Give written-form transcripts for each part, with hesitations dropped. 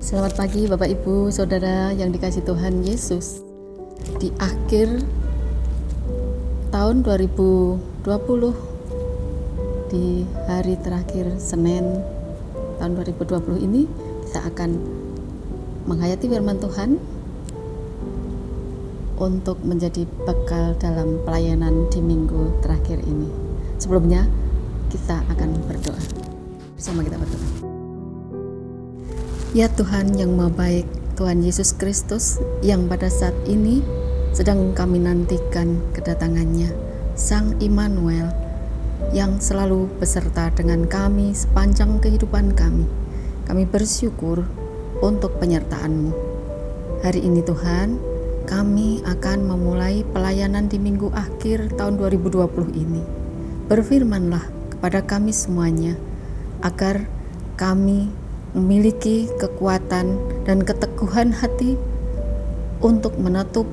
Selamat pagi Bapak Ibu Saudara yang dikasihi Tuhan Yesus. Di akhir tahun 2020, di hari terakhir Senin tahun 2020 ini, kita akan menghayati firman Tuhan untuk menjadi bekal dalam pelayanan di minggu terakhir ini. Sebelumnya kita akan berdoa. Bersama kita berdoa. Ya Tuhan yang Maha Baik, Tuhan Yesus Kristus yang pada saat ini sedang kami nantikan kedatangannya, Sang Immanuel yang selalu beserta dengan kami sepanjang kehidupan kami. Kami bersyukur untuk penyertaan-Mu. Hari ini Tuhan, kami akan memulai pelayanan di minggu akhir tahun 2020 ini. Berfirmanlah kepada kami semuanya, agar kami memiliki kekuatan dan keteguhan hati untuk menutup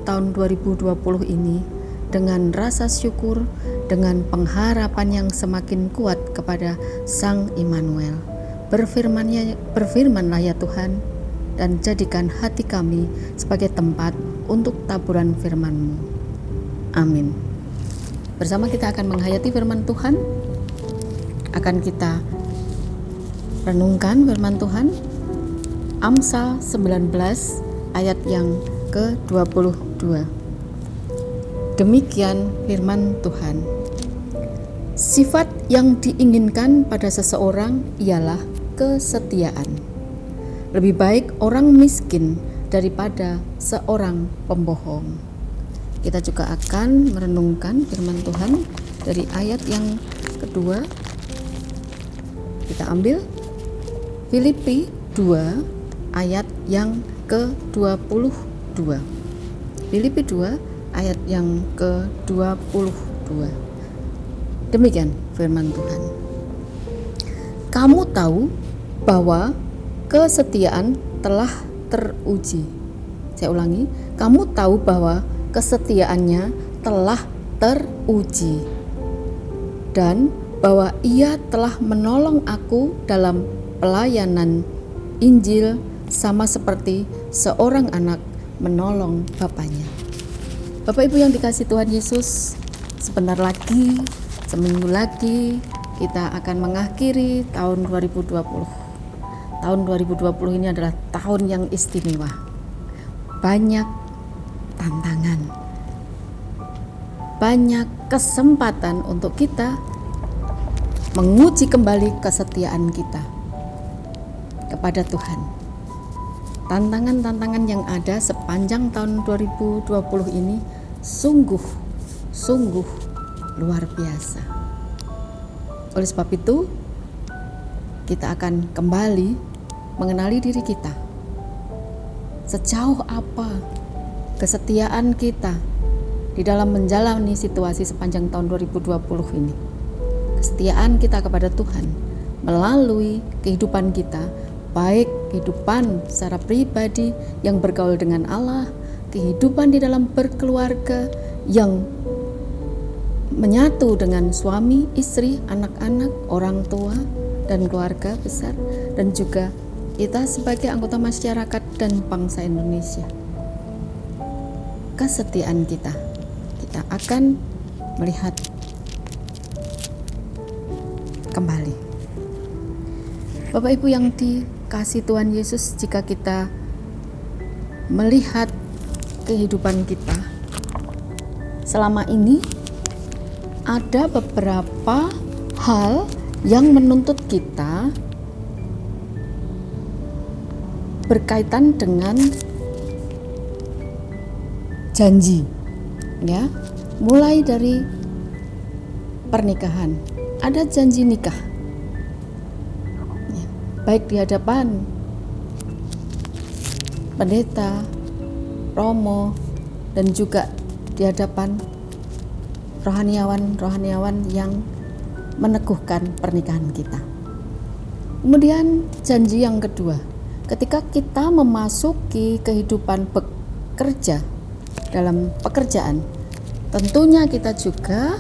tahun 2020 ini dengan rasa syukur, dengan pengharapan yang semakin kuat kepada Sang Immanuel. Berfirmanlah ya Tuhan, dan jadikan hati kami sebagai tempat untuk taburan firman-Mu. Amin. Bersama kita akan menghayati firman Tuhan. Akan kita renungkan firman Tuhan Amsal 19 ayat yang ke-22. Demikian firman Tuhan. Sifat yang diinginkan pada seseorang ialah kesetiaan. Lebih baik orang miskin daripada seorang pembohong. Kita juga akan merenungkan firman Tuhan dari ayat yang kedua. Kita ambil Filipi 2 ayat yang ke-22. Filipi 2 ayat yang ke-22. Demikian firman Tuhan. Kamu tahu bahwa kesetiaan telah teruji. Saya ulangi, kamu tahu bahwa kesetiaannya telah teruji dan bahwa ia telah menolong aku dalam pelayanan Injil sama seperti seorang anak menolong bapaknya. Bapak Ibu yang dikasihi Tuhan Yesus, sebentar lagi, seminggu lagi kita akan mengakhiri tahun 2020. Tahun 2020 ini adalah tahun yang istimewa. Banyak tantangan, banyak kesempatan untuk kita menguji kembali kesetiaan kita kepada Tuhan. Tantangan-tantangan yang ada sepanjang tahun 2020 ini sungguh luar biasa. Oleh sebab itu, kita akan kembali mengenali diri kita. Sejauh apa kesetiaan kita di dalam menjalani situasi sepanjang tahun 2020 ini. Kesetiaan kita kepada Tuhan melalui kehidupan kita, baik kehidupan secara pribadi yang bergaul dengan Allah, kehidupan di dalam berkeluarga yang menyatu dengan suami, istri, anak-anak, orang tua, dan keluarga besar, dan juga kita sebagai anggota masyarakat dan bangsa Indonesia. Kesetiaan kita akan melihat kembali. Bapak Ibu yang dikasihi Tuhan Yesus, jika kita melihat kehidupan kita selama ini, ada beberapa hal yang menuntut kita berkaitan dengan janji, ya, mulai dari pernikahan. Ada janji nikah, ya, baik di hadapan pendeta, romo, dan juga di hadapan rohaniawan yang meneguhkan pernikahan kita. Kemudian janji yang kedua, ketika kita memasuki kehidupan bekerja dalam pekerjaan, tentunya kita juga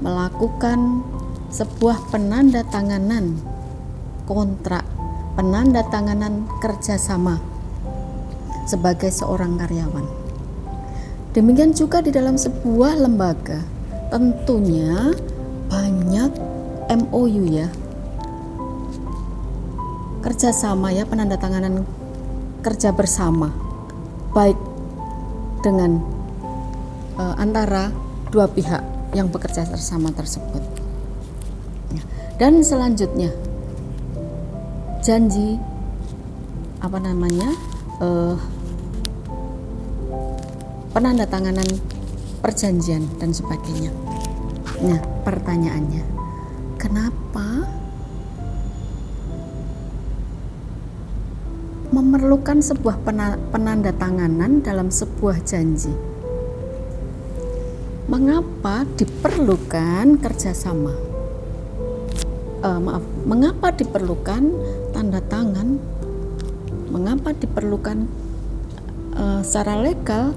melakukan sebuah penandatanganan kontrak penandatanganan kerjasama sebagai seorang karyawan. Demikian juga di dalam sebuah lembaga, tentunya banyak MOU ya, kerjasama ya, penandatanganan kerja bersama, baik dengan antara dua pihak yang bekerja bersama tersebut. Dan selanjutnya janji penandatanganan perjanjian dan sebagainya. Nah, pertanyaannya, kenapa memerlukan sebuah penandatanganan dalam sebuah janji? Mengapa diperlukan kerjasama? Mengapa diperlukan tanda tangan? Mengapa diperlukan secara legal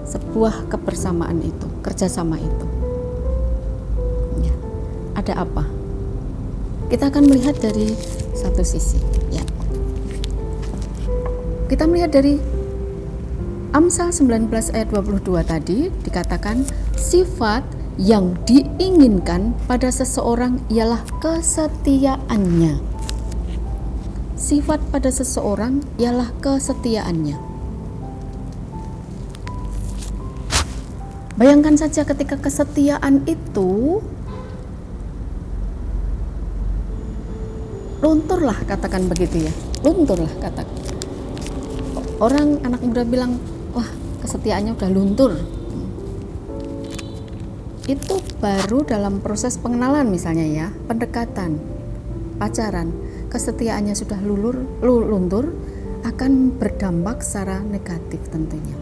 sebuah kebersamaan itu, kerjasama itu? Ya, ada apa? Kita akan melihat dari satu sisi. Ya, kita melihat dari Amsal 19 ayat 22 tadi dikatakan sifat yang diinginkan pada seseorang ialah kesetiaannya. Sifat pada seseorang ialah kesetiaannya. Bayangkan saja ketika kesetiaan itu lunturlah, katakan begitu ya, lunturlah katakan. Orang anak muda bilang, wah kesetiaannya udah luntur. Itu baru dalam proses pengenalan misalnya ya, pendekatan, pacaran, kesetiaannya sudah luntur, akan berdampak secara negatif tentunya.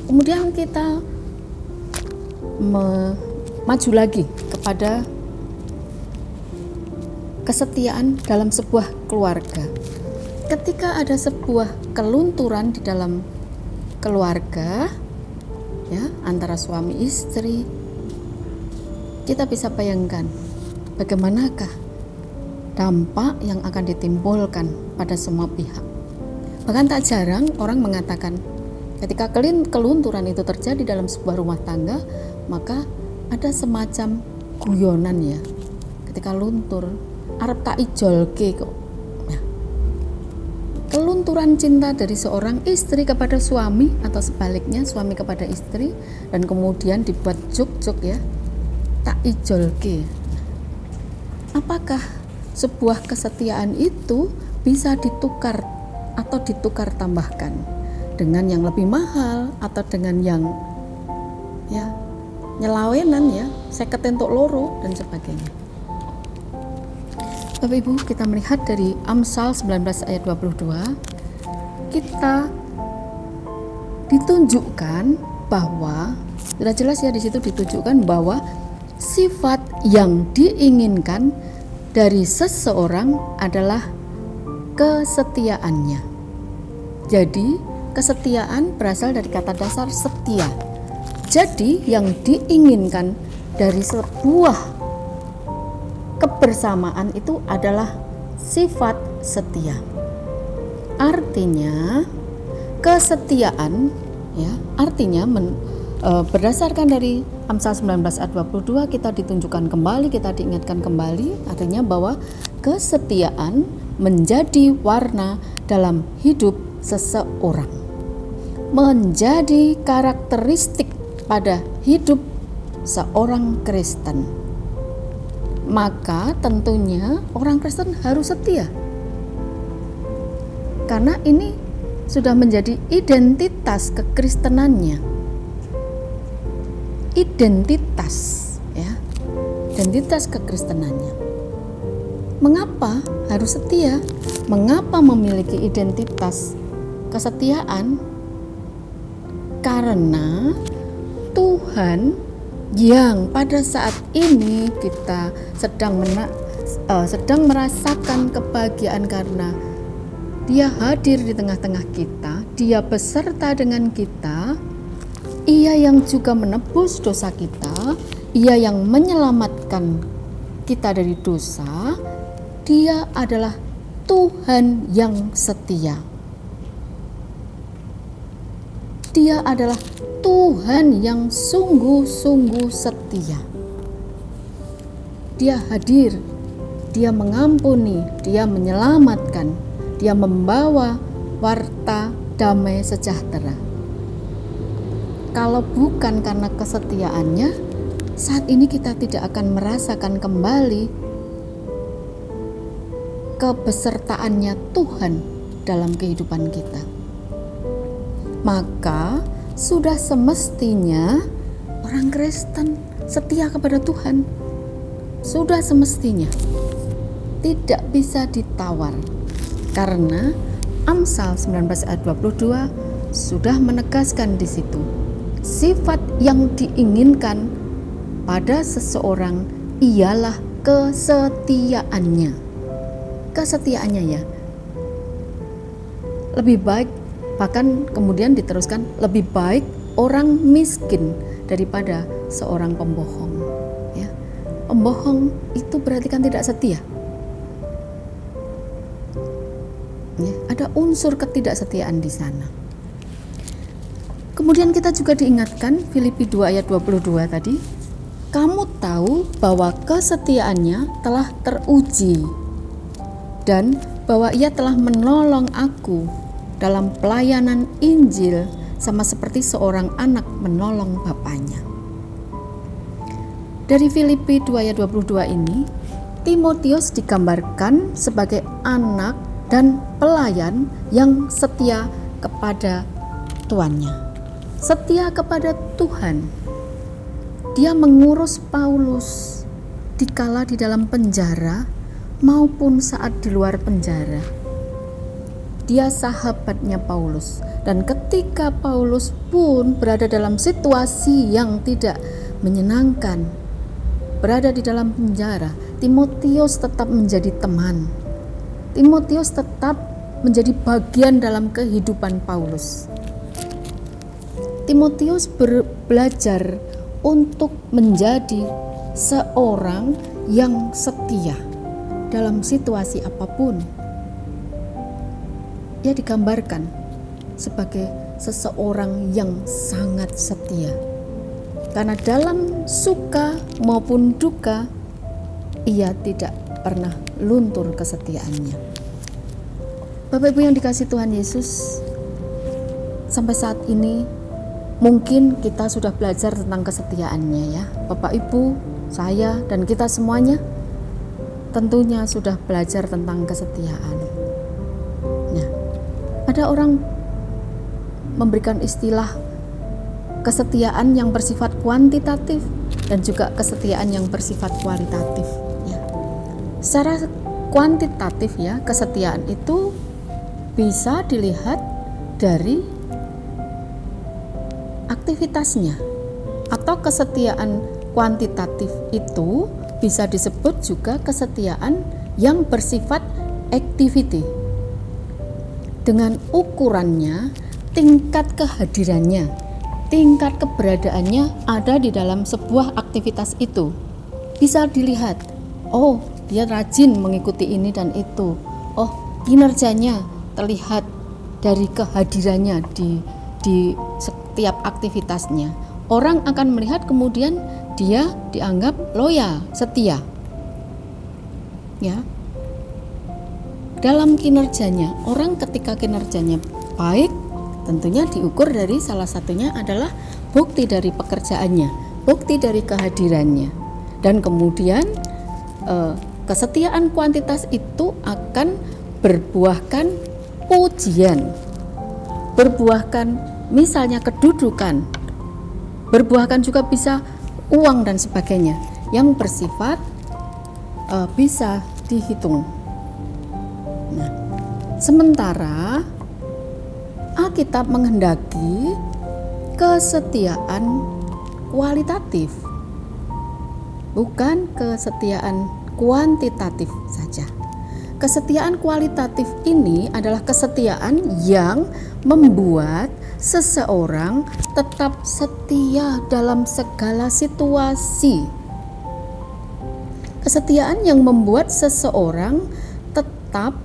Kemudian kita maju lagi kepada kesetiaan dalam sebuah keluarga. Ketika ada sebuah kelunturan di dalam keluarga ya, antara suami istri, kita bisa bayangkan bagaimanakah dampak yang akan ditimbulkan pada semua pihak. Bahkan tak jarang orang mengatakan ketika kelunturan itu terjadi dalam sebuah rumah tangga, maka ada semacam guyonan ya, ketika luntur arep tak ijolke kok. Nah, kelunturan cinta dari seorang istri kepada suami atau sebaliknya suami kepada istri, dan kemudian dibuat juk-juk ya, tak ijolke. Apakah sebuah kesetiaan itu bisa ditukar atau ditukar tambahkan dengan yang lebih mahal atau dengan yang ya nyelawenan ya, seket entuk loro dan sebagainya. Bapak Ibu, kita melihat dari Amsal 19 ayat 22, kita ditunjukkan bahwa sudah jelas ya, di situ ditunjukkan bahwa sifat yang diinginkan dari seseorang adalah kesetiaannya. Jadi kesetiaan berasal dari kata dasar setia. Jadi yang diinginkan dari sebuah kebersamaan itu adalah sifat setia. Artinya kesetiaan ya, artinya berdasarkan dari Amsal 19 ayat 22 kita ditunjukkan kembali, kita diingatkan kembali, artinya bahwa kesetiaan menjadi warna dalam hidup seseorang, menjadi karakteristik pada hidup seorang Kristen. Maka tentunya orang Kristen harus setia, karena ini sudah menjadi identitas kekristenannya. Identitas ya, identitas kekristenannya. Mengapa harus setia? Mengapa memiliki identitas kesetiaan? Karena Tuhan yang pada saat ini kita sedang merasakan kebahagiaan karena Dia hadir di tengah-tengah kita, Dia beserta dengan kita, Ia yang juga menebus dosa kita, Ia yang menyelamatkan kita dari dosa, Dia adalah Tuhan yang setia. Dia adalah Tuhan yang sungguh-sungguh setia. Dia hadir, Dia mengampuni, Dia menyelamatkan, Dia membawa warta damai sejahtera. Kalau bukan karena kesetiaannya, saat ini kita tidak akan merasakan kembali kebesertaannya Tuhan dalam kehidupan kita. Maka sudah semestinya orang Kristen setia kepada Tuhan. Sudah semestinya, tidak bisa ditawar, karena Amsal 19 ayat 22 sudah menegaskan di situ sifat yang diinginkan pada seseorang ialah kesetiaannya. Kesetiaannya ya. Lebih baik, bahkan kemudian diteruskan, lebih baik orang miskin daripada seorang pembohong. Ya. Pembohong itu berarti kan tidak setia. Ya, ada unsur ketidaksetiaan di sana. Kemudian kita juga diingatkan Filipi 2 ayat 22 tadi, kamu tahu bahwa kesetiaannya telah teruji dan bahwa ia telah menolong aku dalam pelayanan Injil sama seperti seorang anak menolong bapaknya. Dari Filipi 2 ayat 22 ini, Timotius digambarkan sebagai anak dan pelayan yang setia kepada tuannya, setia kepada Tuhan. Dia mengurus Paulus dikala di dalam penjara maupun saat di luar penjara. Dia sahabatnya Paulus, dan ketika Paulus pun berada dalam situasi yang tidak menyenangkan, berada di dalam penjara, Timotius tetap menjadi teman. Timotius tetap menjadi bagian dalam kehidupan Paulus. Timotius belajar untuk menjadi seorang yang setia dalam situasi apapun. Dia digambarkan sebagai seseorang yang sangat setia. Karena dalam suka maupun duka, ia tidak pernah luntur kesetiaannya. Bapak Ibu yang dikasihi Tuhan Yesus, sampai saat ini mungkin kita sudah belajar tentang kesetiaannya ya. Bapak Ibu, saya dan kita semuanya tentunya sudah belajar tentang kesetiaan. Nah, ada orang memberikan istilah kesetiaan yang bersifat kuantitatif dan juga kesetiaan yang bersifat kualitatif ya. Secara kuantitatif ya, kesetiaan itu bisa dilihat dari aktivitasnya, atau kesetiaan kuantitatif itu bisa disebut juga kesetiaan yang bersifat activity. Dengan ukurannya, tingkat kehadirannya, tingkat keberadaannya ada di dalam sebuah aktivitas itu. Bisa dilihat, oh dia rajin mengikuti ini dan itu. Oh, kinerjanya terlihat dari kehadirannya di setiap aktivitasnya. Orang akan melihat kemudian dia dianggap loyal, setia. Ya. Dalam kinerjanya, orang ketika kinerjanya baik, tentunya diukur dari salah satunya adalah bukti dari pekerjaannya, bukti dari kehadirannya. Dan kemudian kesetiaan kuantitas itu akan berbuahkan pujian, berbuahkan misalnya kedudukan, berbuahkan juga bisa uang dan sebagainya yang bersifat bisa dihitung. Nah, sementara Alkitab menghendaki kesetiaan kualitatif, bukan kesetiaan kuantitatif saja. Kesetiaan kualitatif ini adalah kesetiaan yang membuat seseorang tetap setia dalam segala situasi. Kesetiaan yang membuat seseorang tetap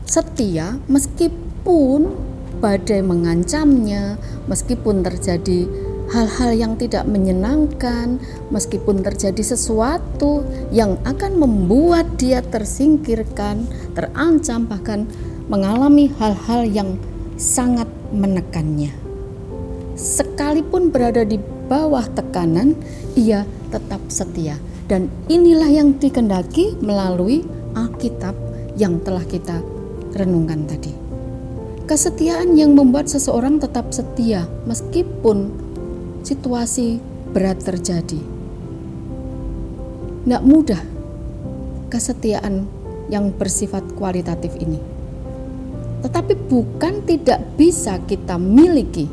setia meskipun badai mengancamnya, meskipun terjadi hal-hal yang tidak menyenangkan, meskipun terjadi sesuatu yang akan membuat dia tersingkirkan, terancam, bahkan mengalami hal-hal yang sangat menekannya. Sekalipun berada di bawah tekanan, ia tetap setia. Dan inilah yang dikehendaki melalui Alkitab yang telah kita renungkan tadi. Kesetiaan yang membuat seseorang tetap setia meskipun situasi berat terjadi. Tidak mudah kesetiaan yang bersifat kualitatif ini. Tetapi bukan tidak bisa kita miliki.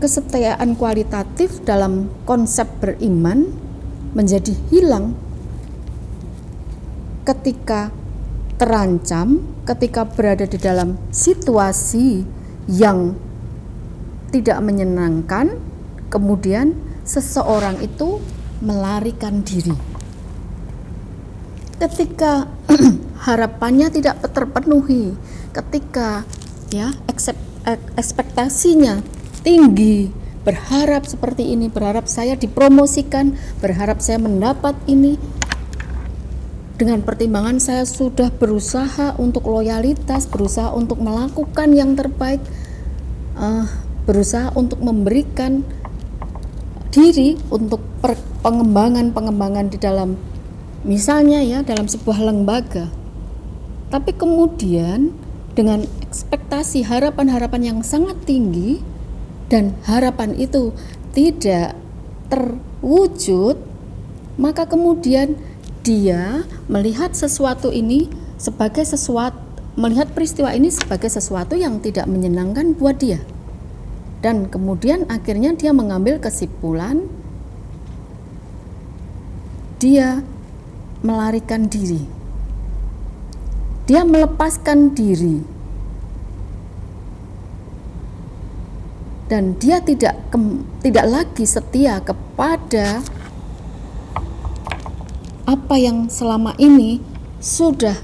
Kesetiaan kualitatif dalam konsep beriman menjadi hilang ketika terancam, ketika berada di dalam situasi yang tidak menyenangkan, kemudian seseorang itu melarikan diri. Ketika harapannya tidak terpenuhi, ketika ekspektasinya tinggi, berharap seperti ini, berharap saya dipromosikan, berharap saya mendapat ini. Dengan pertimbangan saya sudah berusaha untuk loyalitas, berusaha untuk melakukan yang terbaik, berusaha untuk memberikan diri untuk pengembangan di dalam, misalnya dalam sebuah lembaga. Tapi kemudian dengan ekspektasi harapan-harapan yang sangat tinggi dan harapan itu tidak terwujud, maka kemudian dia melihat sesuatu ini sebagai melihat peristiwa ini sebagai sesuatu yang tidak menyenangkan buat dia. Dan kemudian akhirnya dia mengambil kesimpulan, dia melarikan diri. Dia melepaskan diri. Dan dia tidak lagi setia kepada apa yang selama ini sudah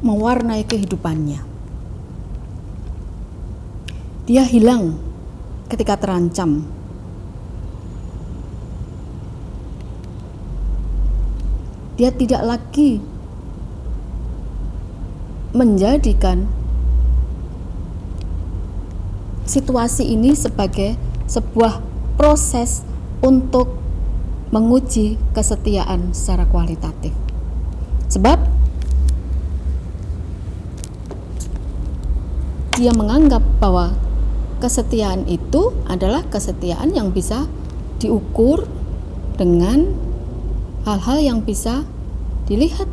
mewarnai kehidupannya. Dia hilang ketika terancam. Dia tidak lagi menjadikan situasi ini sebagai sebuah proses untuk menguji kesetiaan secara kualitatif. Sebab dia menganggap bahwa kesetiaan itu adalah kesetiaan yang bisa diukur dengan hal-hal yang bisa dilihat.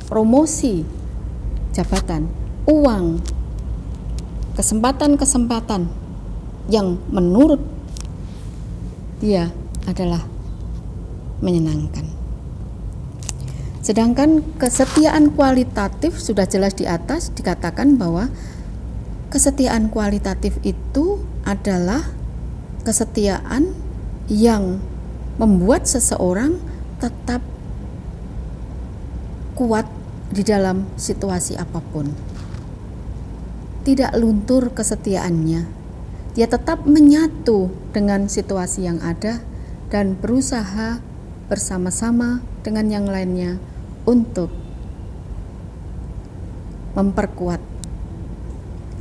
Promosi, jabatan, uang, kesempatan-kesempatan yang menurut dia adalah menyenangkan. Sedangkan kesetiaan kualitatif sudah jelas di atas dikatakan bahwa kesetiaan kualitatif itu adalah kesetiaan yang membuat seseorang tetap kuat di dalam situasi apapun. Tidak luntur kesetiaannya. Dia tetap menyatu dengan situasi yang ada dan berusaha bersama-sama dengan yang lainnya untuk memperkuat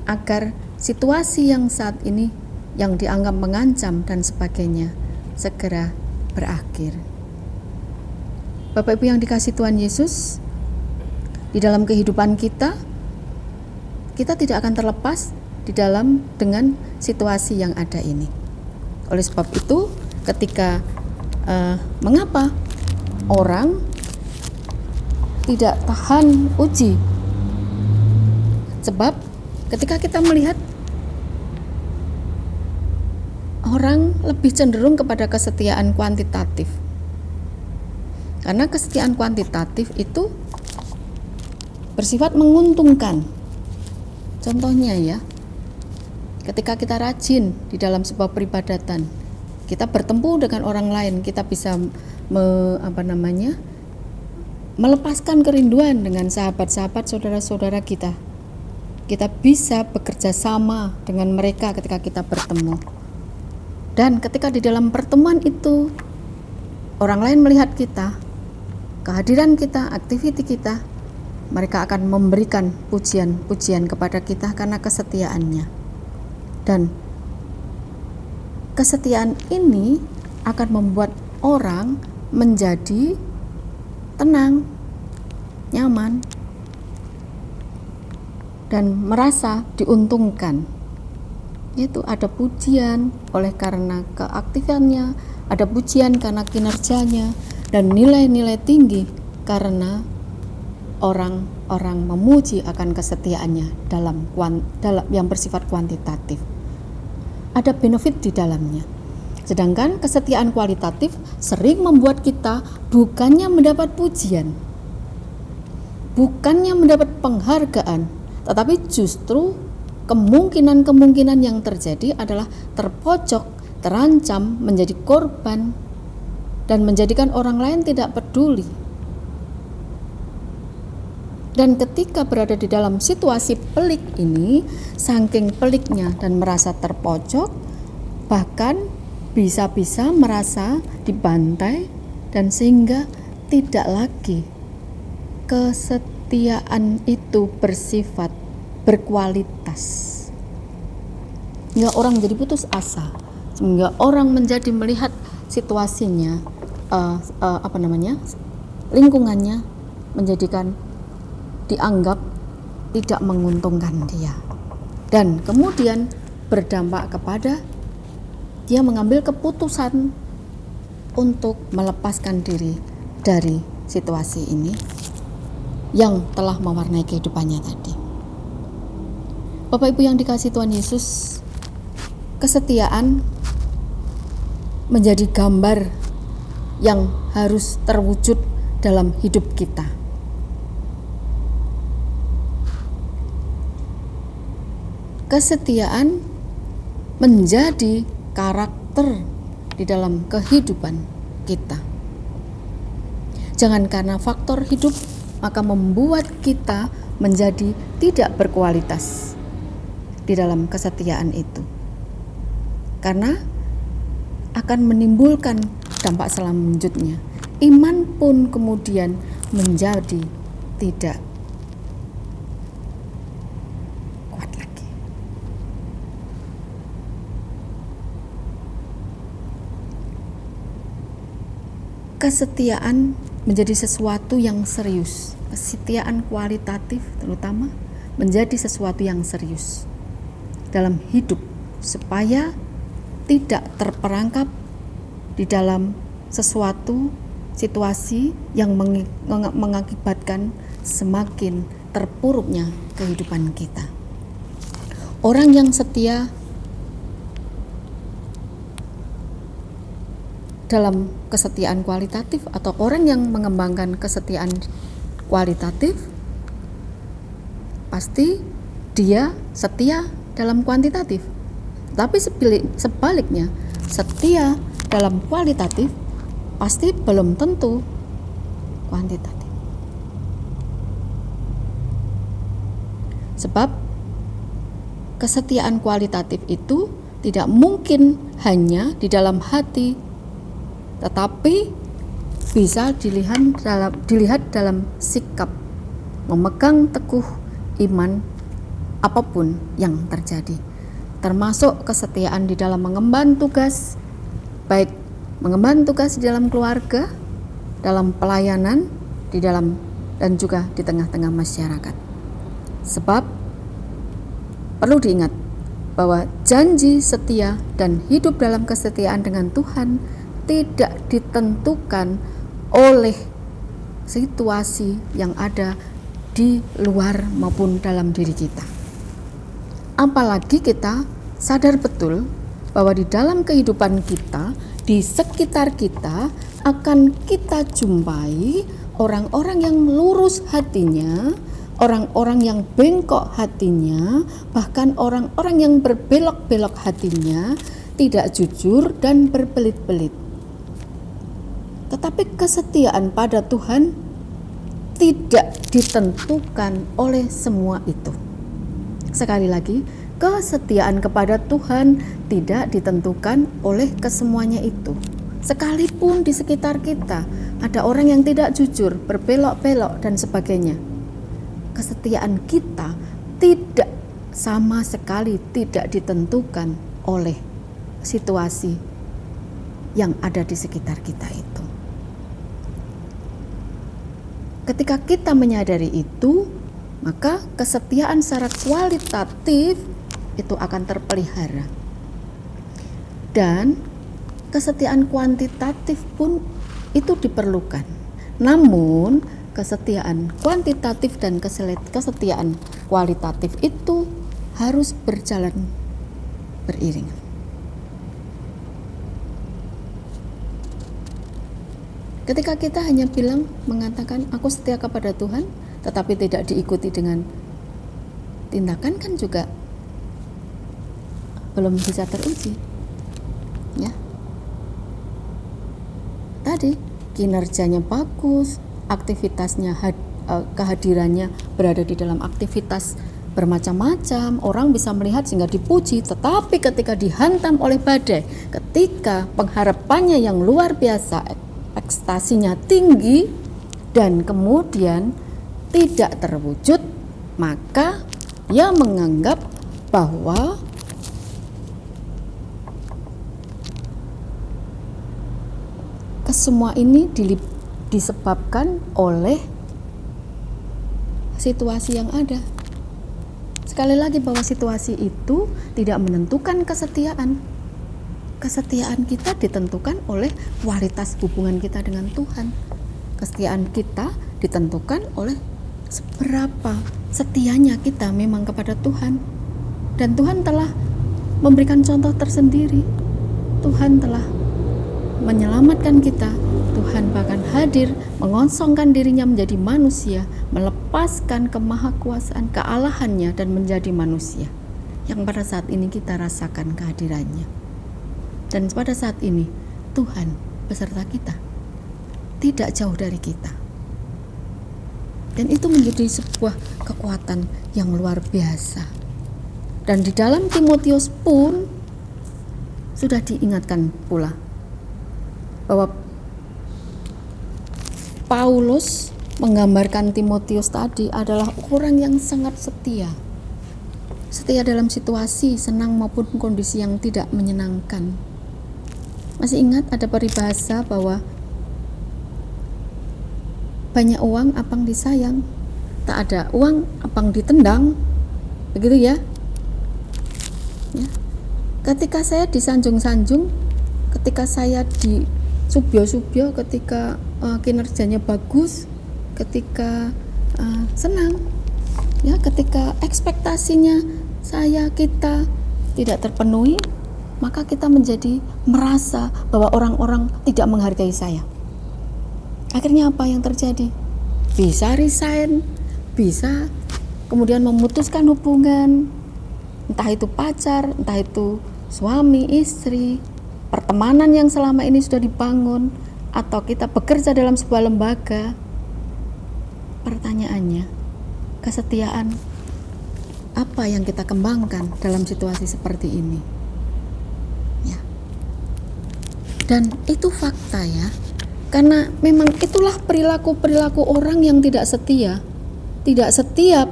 agar situasi yang saat ini yang dianggap mengancam dan sebagainya segera berakhir. Bapak Ibu yang dikasihi Tuhan Yesus, di dalam kehidupan kita tidak akan terlepas dengan situasi yang ada ini. Oleh sebab itu, ketika mengapa orang tidak tahan uji? Sebab ketika kita melihat orang lebih cenderung kepada kesetiaan kuantitatif. Karena kesetiaan kuantitatif itu bersifat menguntungkan. Contohnya ketika kita rajin di dalam sebuah peribadatan, Kita bertemu dengan orang lain, kita bisa melepaskan kerinduan dengan sahabat-sahabat saudara-saudara kita. Kita bisa bekerja sama dengan mereka ketika kita bertemu. Dan ketika di dalam pertemuan itu orang lain melihat kita, kehadiran kita, aktiviti kita, mereka akan memberikan pujian-pujian kepada kita karena kesetiaannya. Dan kesetiaan ini akan membuat orang menjadi tenang, nyaman, dan merasa diuntungkan. Yaitu ada pujian oleh karena keaktifannya, ada pujian karena kinerjanya, dan nilai-nilai tinggi karena orang-orang memuji akan kesetiaannya dalam yang bersifat kuantitatif. Ada benefit di dalamnya. Sedangkan kesetiaan kualitatif sering membuat kita bukannya mendapat pujian, bukannya mendapat penghargaan, tetapi justru kemungkinan-kemungkinan yang terjadi adalah terpojok, terancam, menjadi korban, dan menjadikan orang lain tidak peduli. Dan ketika berada di dalam situasi pelik ini, saking peliknya dan merasa terpojok, bahkan bisa-bisa merasa dibantai, dan sehingga tidak lagi kesetiaan itu bersifat berkualitas. Sehingga orang menjadi putus asa, sehingga orang menjadi melihat situasinya, lingkungannya menjadikan dianggap tidak menguntungkan dia, dan kemudian berdampak kepada dia mengambil keputusan untuk melepaskan diri dari situasi ini yang telah mewarnai kehidupannya tadi. Bapak Ibu yang dikasihi Tuhan Yesus, kesetiaan menjadi gambar yang harus terwujud dalam hidup kita. Kesetiaan menjadi karakter di dalam kehidupan kita. Jangan karena faktor hidup maka membuat kita menjadi tidak berkualitas di dalam kesetiaan itu, karena akan menimbulkan dampak selanjutnya. Iman pun kemudian menjadi tidak kuat lagi. Kesetiaan menjadi sesuatu yang serius. Kesetiaan kualitatif terutama menjadi sesuatu yang serius dalam hidup, supaya tidak terperangkap di dalam sesuatu situasi yang mengakibatkan semakin terpuruknya kehidupan kita. Orang yang setia dalam kesetiaan kualitatif, atau orang yang mengembangkan kesetiaan kualitatif, pasti dia setia dalam kuantitatif. Tapi sebaliknya, setia dalam kualitatif pasti belum tentu kuantitatif. Sebab kesetiaan kualitatif itu tidak mungkin hanya di dalam hati, tetapi bisa dilihat dalam sikap memegang teguh iman apapun yang terjadi, termasuk kesetiaan di dalam mengemban tugas, baik mengemban tugas di dalam keluarga, dalam pelayanan, di dalam dan juga di tengah-tengah masyarakat. Sebab perlu diingat bahwa janji setia dan hidup dalam kesetiaan dengan Tuhan tidak ditentukan oleh situasi yang ada di luar maupun dalam diri kita. Apalagi kita sadar betul bahwa di dalam kehidupan kita, di sekitar kita, akan kita jumpai orang-orang yang lurus hatinya, orang-orang yang bengkok hatinya, bahkan orang-orang yang berbelok-belok hatinya, tidak jujur dan berbelit-belit. Tetapi kesetiaan pada Tuhan tidak ditentukan oleh semua itu. Sekali lagi, kesetiaan kepada Tuhan tidak ditentukan oleh kesemuanya itu. Sekalipun di sekitar kita ada orang yang tidak jujur, berbelok-belok dan sebagainya, kesetiaan kita tidak sama sekali tidak ditentukan oleh situasi yang ada di sekitar kita itu. Ketika kita menyadari itu, maka kesetiaan secara kualitatif itu akan terpelihara. Dan kesetiaan kuantitatif pun itu diperlukan. Namun, kesetiaan kuantitatif dan kesetiaan kualitatif itu harus berjalan beriringan. Ketika kita hanya mengatakan aku setia kepada Tuhan, tetapi tidak diikuti dengan tindakan, kan juga belum bisa teruji. Ya. Tadi kinerjanya bagus, aktivitasnya kehadirannya berada di dalam aktivitas bermacam-macam, orang bisa melihat sehingga dipuji, tetapi ketika dihantam oleh badai, ketika pengharapannya yang luar biasa, ekstasinya tinggi dan kemudian tidak terwujud, maka ia menganggap bahwa kesemua ini disebabkan oleh situasi yang ada. Sekali lagi, bahwa situasi itu tidak menentukan kesetiaan. Kesetiaan kita ditentukan oleh kualitas hubungan kita dengan Tuhan. Kesetiaan kita ditentukan oleh seberapa setianya kita memang kepada Tuhan. Dan Tuhan telah memberikan contoh tersendiri. Tuhan telah menyelamatkan kita. Tuhan bahkan hadir, mengosongkan dirinya menjadi manusia, melepaskan kemahakuasaan kealahannya dan menjadi manusia, yang pada saat ini kita rasakan kehadirannya. Dan pada saat ini Tuhan beserta kita, tidak jauh dari kita. Dan itu menjadi sebuah kekuatan yang luar biasa. Dan di dalam Timotius pun sudah diingatkan pula bahwa Paulus menggambarkan Timotius tadi adalah orang yang sangat setia. Setia dalam situasi senang maupun kondisi yang tidak menyenangkan. Masih ingat ada peribahasa bahwa banyak uang apang disayang, tak ada uang apang ditendang, begitu ya? Ya. Ketika saya disanjung-sanjung, ketika saya disubyo-subyo, ketika kinerjanya bagus, ketika senang, ya, ketika ekspektasinya kita tidak terpenuhi, maka kita menjadi merasa bahwa orang-orang tidak menghargai saya. Akhirnya apa yang terjadi? Bisa resign, bisa kemudian memutuskan hubungan, entah itu pacar, entah itu suami, istri, pertemanan yang selama ini sudah dibangun, atau kita bekerja dalam sebuah lembaga. Pertanyaannya, kesetiaan apa yang kita kembangkan dalam situasi seperti ini? Ya. Dan itu fakta ya, karena memang itulah perilaku orang yang tidak setia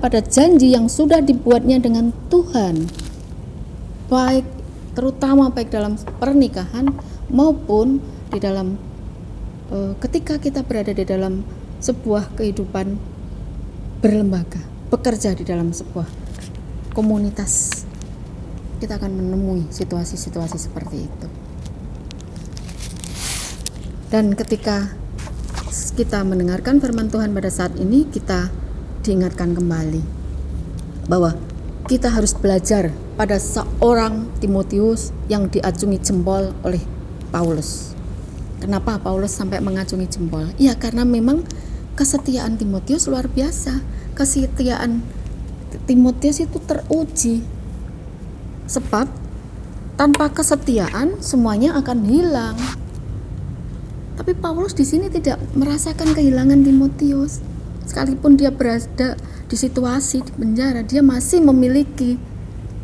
pada janji yang sudah dibuatnya dengan Tuhan, terutama baik dalam pernikahan maupun di dalam ketika kita berada di dalam sebuah kehidupan berlembaga, bekerja di dalam sebuah komunitas, kita akan menemui situasi-situasi seperti itu. Dan ketika kita mendengarkan firman Tuhan pada saat ini, kita diingatkan kembali bahwa kita harus belajar pada seorang Timotius yang diacungi jempol oleh Paulus. Kenapa Paulus sampai mengacungi jempol? Ya, karena memang kesetiaan Timotius luar biasa. Kesetiaan Timotius itu teruji. Sebab tanpa kesetiaan semuanya akan hilang. Tapi Paulus di sini tidak merasakan kehilangan Timotius. Sekalipun dia berada di situasi di penjara, dia masih memiliki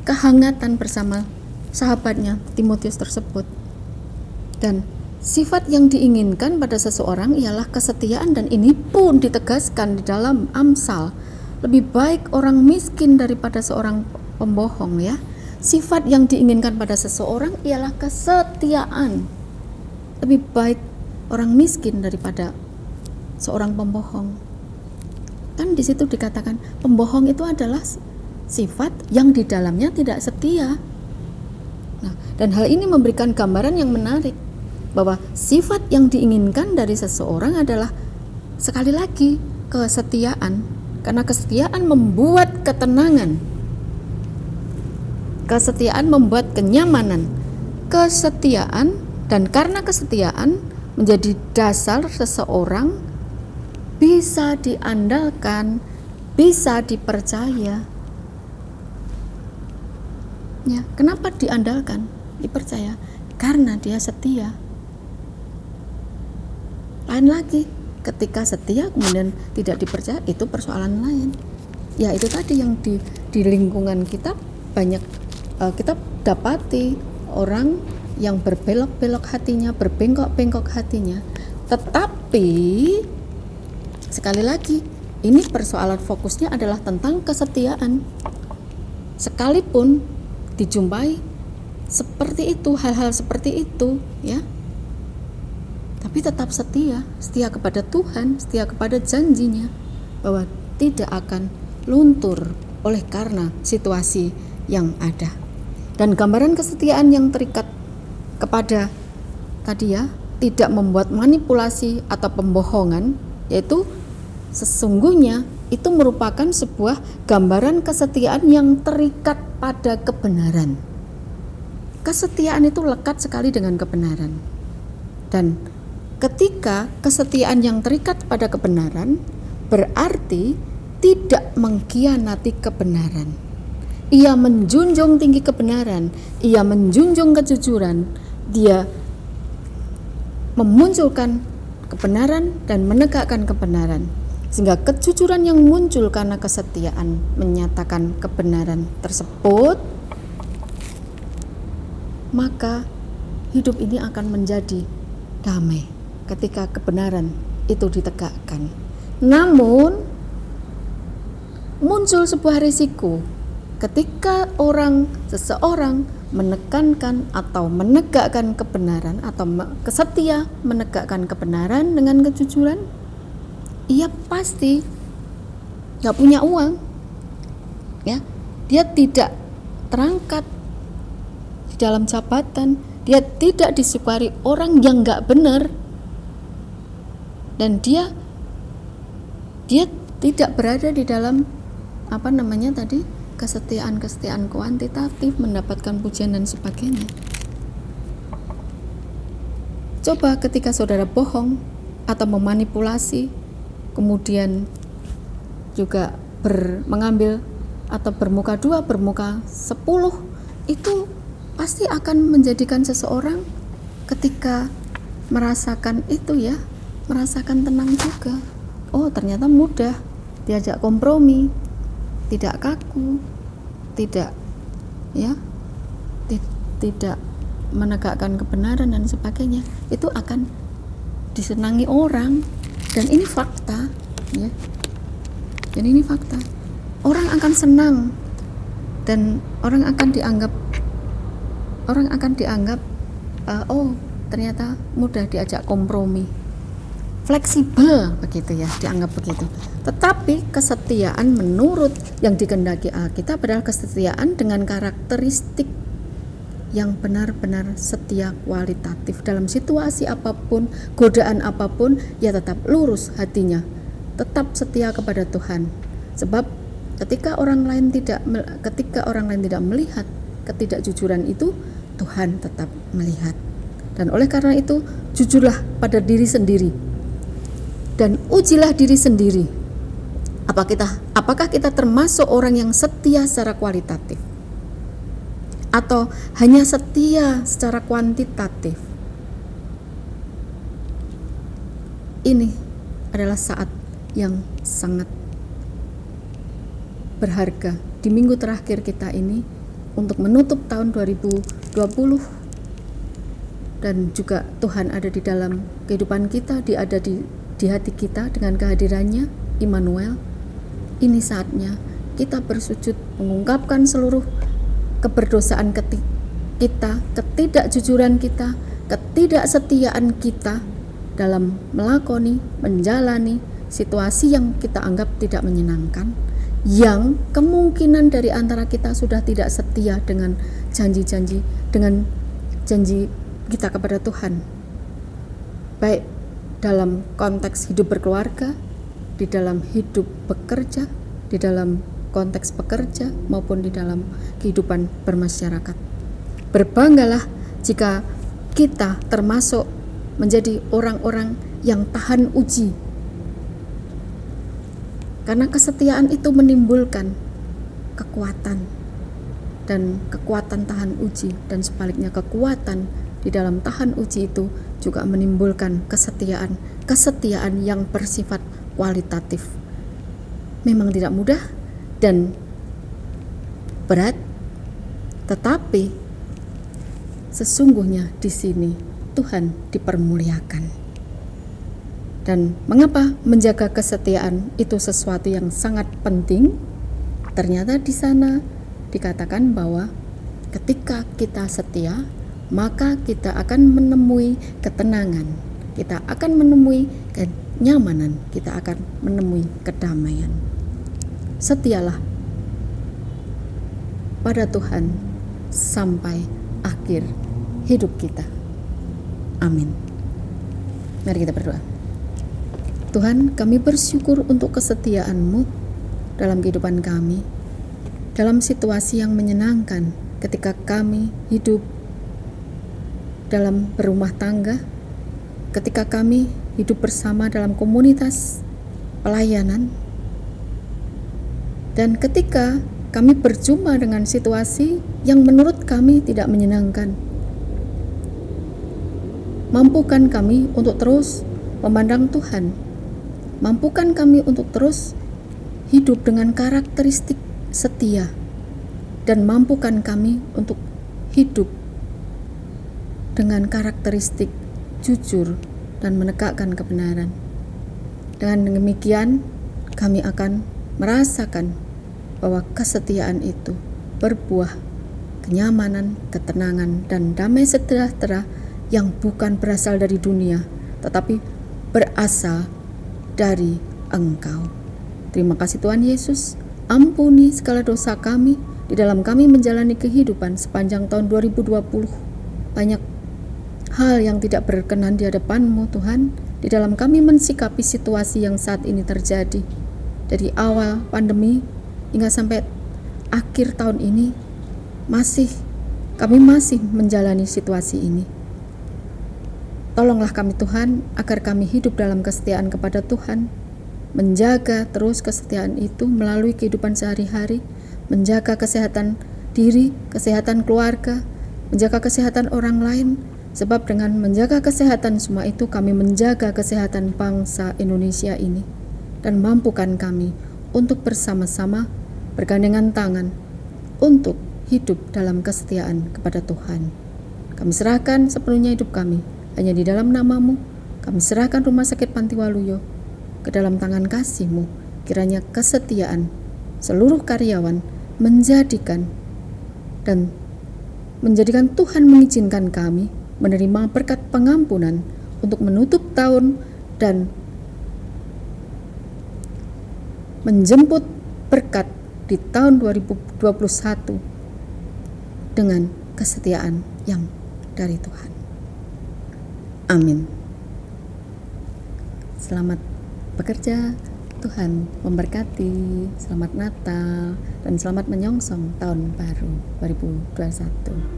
kehangatan bersama sahabatnya Timotius tersebut. Dan sifat yang diinginkan pada seseorang ialah kesetiaan, dan ini pun ditegaskan di dalam Amsal. Lebih baik orang miskin daripada seorang pembohong, ya. Sifat yang diinginkan pada seseorang ialah kesetiaan. Lebih baik orang miskin daripada seorang pembohong. Kan di situ dikatakan pembohong itu adalah sifat yang di dalamnya tidak setia. Nah, dan hal ini memberikan gambaran yang menarik bahwa sifat yang diinginkan dari seseorang adalah sekali lagi kesetiaan, karena kesetiaan membuat ketenangan, kesetiaan membuat kenyamanan, kesetiaan, dan karena kesetiaan menjadi dasar seseorang bisa diandalkan, bisa dipercaya. Ya, kenapa diandalkan, dipercaya? Karena dia setia. Lain lagi, ketika setia kemudian tidak dipercaya, itu persoalan lain. Ya, itu tadi yang di lingkungan kita banyak kita dapati orang yang berbelok-belok hatinya, berbengkok-bengkok hatinya. Tetapi sekali lagi, ini persoalan fokusnya adalah tentang kesetiaan. Sekalipun dijumpai seperti itu, hal-hal seperti itu, ya, tapi tetap setia kepada Tuhan, setia kepada janjinya, bahwa tidak akan luntur oleh karena situasi yang ada. Dan gambaran kesetiaan yang terikat kepada tadi, ya, tidak membuat manipulasi atau pembohongan, yaitu sesungguhnya itu merupakan sebuah gambaran kesetiaan yang terikat pada kebenaran. Kesetiaan itu lekat sekali dengan kebenaran. Dan ketika kesetiaan yang terikat pada kebenaran berarti tidak mengkhianati kebenaran. Ia menjunjung tinggi kebenaran, ia menjunjung kejujuran, dia memunculkan kebenaran dan menegakkan kebenaran. Sehingga kejujuran yang muncul karena kesetiaan menyatakan kebenaran tersebut, maka hidup ini akan menjadi damai ketika kebenaran itu ditegakkan. Namun muncul sebuah risiko ketika seseorang menekankan atau menegakkan kebenaran atau setia menegakkan kebenaran dengan kejujuran, ia pasti gak punya uang, ya. Dia tidak terangkat di dalam jabatan, dia tidak disukai orang yang gak benar, dan dia tidak berada di dalam kesetiaan kuantitatif, mendapatkan pujian dan sebagainya. Coba ketika saudara bohong atau memanipulasi, kemudian juga mengambil atau bermuka 2, bermuka 10, itu pasti akan menjadikan seseorang ketika merasakan itu, ya, merasakan tenang juga. Oh, ternyata mudah diajak kompromi, tidak kaku, tidak menegakkan kebenaran dan sebagainya. Itu akan disenangi orang, dan ini fakta, ya. Dan ini fakta. Orang akan senang, dan orang akan dianggap oh, ternyata mudah diajak kompromi, fleksibel begitu, ya, dianggap begitu. Tetapi kesetiaan menurut yang dikehendaki Alkitab adalah kesetiaan dengan karakteristik yang benar-benar setia kualitatif. Dalam situasi apapun, godaan apapun, ya tetap lurus hatinya, tetap setia kepada Tuhan. Sebab ketika orang lain tidak melihat ketidakjujuran itu, Tuhan tetap melihat. Dan oleh karena itu, jujurlah pada diri sendiri dan ujilah diri sendiri. Apakah kita termasuk orang yang setia secara kualitatif? atau hanya setia secara kuantitatif. Ini adalah saat yang sangat berharga di minggu terakhir kita ini untuk menutup tahun 2020, dan juga Tuhan ada di dalam kehidupan kita, Dia ada di hati kita dengan kehadirannya, Immanuel. Ini saatnya kita bersujud mengungkapkan seluruh keberdosaan kita, ketidakjujuran kita, ketidaksetiaan kita dalam melakoni, menjalani situasi yang kita anggap tidak menyenangkan, yang kemungkinan dari antara kita sudah tidak setia dengan janji-janji, dengan janji kita kepada Tuhan, baik dalam konteks hidup berkeluarga, di dalam hidup bekerja, di dalam konteks pekerja, maupun di dalam kehidupan bermasyarakat. Berbanggalah jika kita termasuk menjadi orang-orang yang tahan uji, karena kesetiaan itu menimbulkan kekuatan, dan kekuatan tahan uji, dan sebaliknya kekuatan di dalam tahan uji itu juga menimbulkan kesetiaan yang bersifat kualitatif. Memang tidak mudah dan berat, tetapi sesungguhnya di sini Tuhan dipermuliakan. Dan mengapa menjaga kesetiaan itu sesuatu yang sangat penting? Ternyata di sana dikatakan bahwa ketika kita setia, maka kita akan menemui ketenangan, kita akan menemui kenyamanan, kita akan menemui kedamaian. Setialah pada Tuhan sampai akhir hidup kita. Amin. Mari kita berdoa. Tuhan, kami bersyukur untuk kesetiaan-Mu dalam kehidupan kami, dalam situasi yang menyenangkan ketika kami hidup dalam berumah tangga, ketika kami hidup bersama dalam komunitas pelayanan, dan ketika kami berjumpa dengan situasi yang menurut kami tidak menyenangkan. Mampukan kami untuk terus memandang Tuhan, mampukan kami untuk terus hidup dengan karakteristik setia, dan mampukan kami untuk hidup dengan karakteristik jujur dan menegakkan kebenaran. Dengan demikian, kami akan merasakan bahwa kesetiaan itu berbuah kenyamanan, ketenangan, dan damai sejahtera yang bukan berasal dari dunia, tetapi berasal dari Engkau. Terima kasih Tuhan Yesus, ampuni segala dosa kami di dalam kami menjalani kehidupan sepanjang tahun 2020. Banyak hal yang tidak berkenan di hadapan-Mu Tuhan, di dalam kami mensikapi situasi yang saat ini terjadi. Dari awal pandemi hingga sampai akhir tahun ini, kami masih menjalani situasi ini. Tolonglah kami Tuhan, agar kami hidup dalam kesetiaan kepada Tuhan, menjaga terus kesetiaan itu melalui kehidupan sehari-hari, menjaga kesehatan diri, kesehatan keluarga, menjaga kesehatan orang lain, sebab dengan menjaga kesehatan semua itu kami menjaga kesehatan bangsa Indonesia ini, dan mampukan kami untuk bersama-sama bergandengan tangan untuk hidup dalam kesetiaan kepada Tuhan. Kami serahkan sepenuhnya hidup kami hanya di dalam nama-Mu. Kami serahkan Rumah Sakit Panti Waluyo ke dalam tangan kasih-Mu. Kiranya kesetiaan seluruh karyawan menjadikan Tuhan mengizinkan kami menerima berkat pengampunan untuk menutup tahun dan menjemput berkat di tahun 2021 dengan kesetiaan yang dari Tuhan. Amin. Selamat bekerja, Tuhan memberkati, selamat Natal, dan selamat menyongsong tahun baru 2021.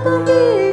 kami